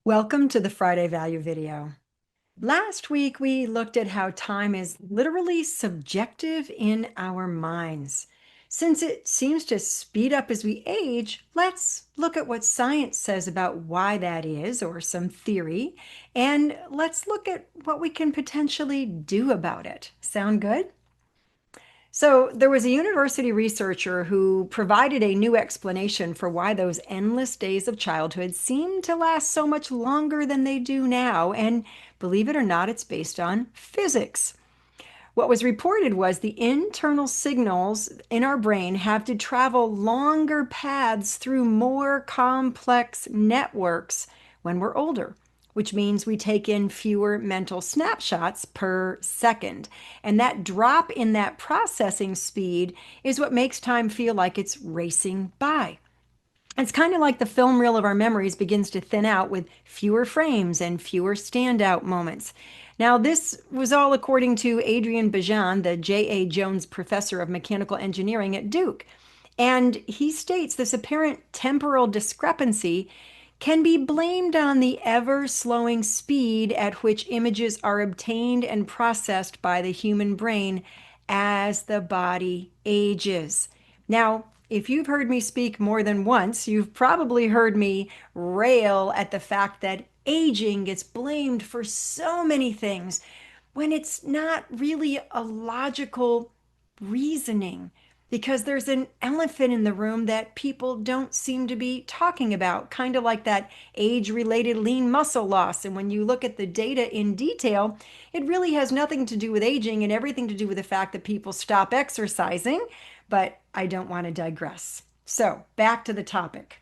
Welcome to the Friday Value video. Last week, we looked at how time is literally subjective in our minds. Since it seems to speed up as we age, let's look at what science says about why that is, or some theory, and let's look at what we can potentially do about it. Sound good? So, there was a university researcher who provided a new explanation for why those endless days of childhood seem to last so much longer than they do now. And believe it or not, it's based on physics. What was reported was the internal signals in our brain have to travel longer paths through more complex networks when we're older, which means we take in fewer mental snapshots per second. And that drop in that processing speed is what makes time feel like it's racing by. It's kind of like the film reel of our memories begins to thin out with fewer frames and fewer standout moments. Now, this was all according to Adrian Bajan, the J.A. Jones Professor of Mechanical Engineering at Duke. And he states this apparent temporal discrepancy can be blamed on the ever slowing speed at which images are obtained and processed by the human brain as the body ages. Now, if you've heard me speak more than once, you've probably heard me rail at the fact that aging gets blamed for so many things when it's not really a logical reasoning, because there's an elephant in the room that people don't seem to be talking about, kind of like that age related lean muscle loss. And when you look at the data in detail, it really has nothing to do with aging and everything to do with the fact that people stop exercising. But I don't want to digress. So, back to the topic.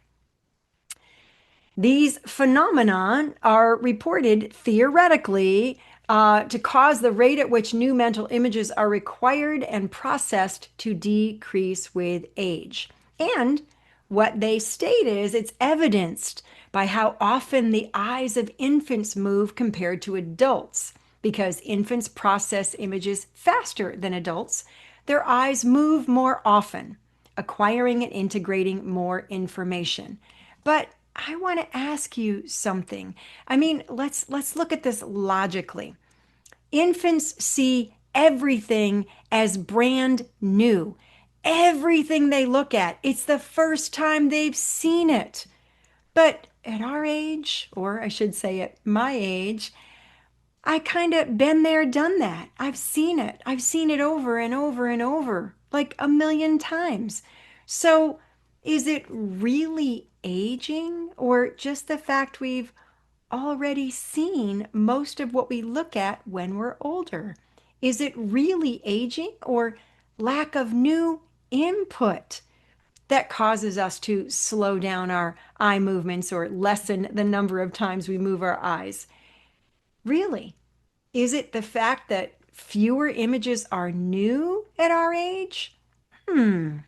These phenomenon are reported theoretically to cause the rate at which new mental images are required and processed to decrease with age. And what they state is it's evidenced by how often the eyes of infants move compared to adults. Because infants process images faster than adults, their eyes move more often, acquiring and integrating more information. But I want to ask you something. I mean, let's look at this logically. Infants see everything as brand new. Everything they look at, it's the first time they've seen it. But at our age, or I should say at my age, I kind of been there, done that. I've seen it. I've seen it over and over and over, like a million times. So, is it really aging or just the fact we've already seen most of what we look at when we're older? Is it really aging or lack of new input that causes us to slow down our eye movements or lessen the number of times we move our eyes? Really? Is it the fact that fewer images are new at our age? Hmm.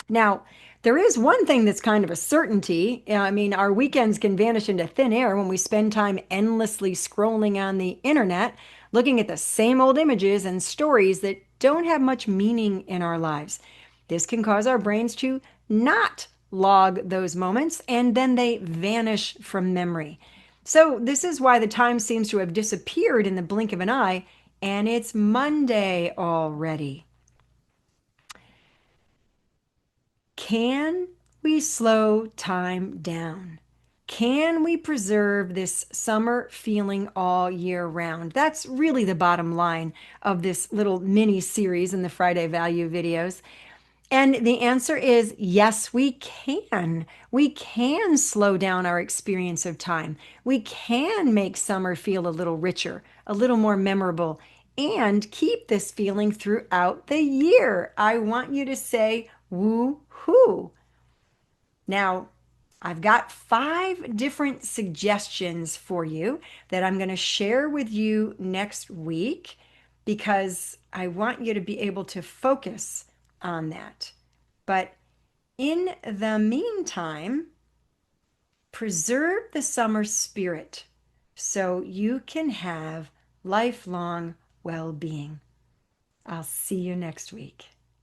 Now, there is one thing that's kind of a certainty. I mean, our weekends can vanish into thin air when we spend time endlessly scrolling on the internet, looking at the same old images and stories that don't have much meaning in our lives. This can cause our brains to not log those moments, and then they vanish from memory. So, this is why the time seems to have disappeared in the blink of an eye, and it's Monday already. Can we slow time down? Can we preserve this summer feeling all year round? That's really the bottom line of this little mini series in the Friday Value videos. And the answer is yes, we can. We can slow down our experience of time. We can make summer feel a little richer, a little more memorable, and keep this feeling throughout the year. I want you to say woo hoo. Now, I've got 5 different suggestions for you that I'm going to share with you next week because I want you to be able to focus on that. But in the meantime, preserve the summer spirit so you can have lifelong well being. I'll see you next week.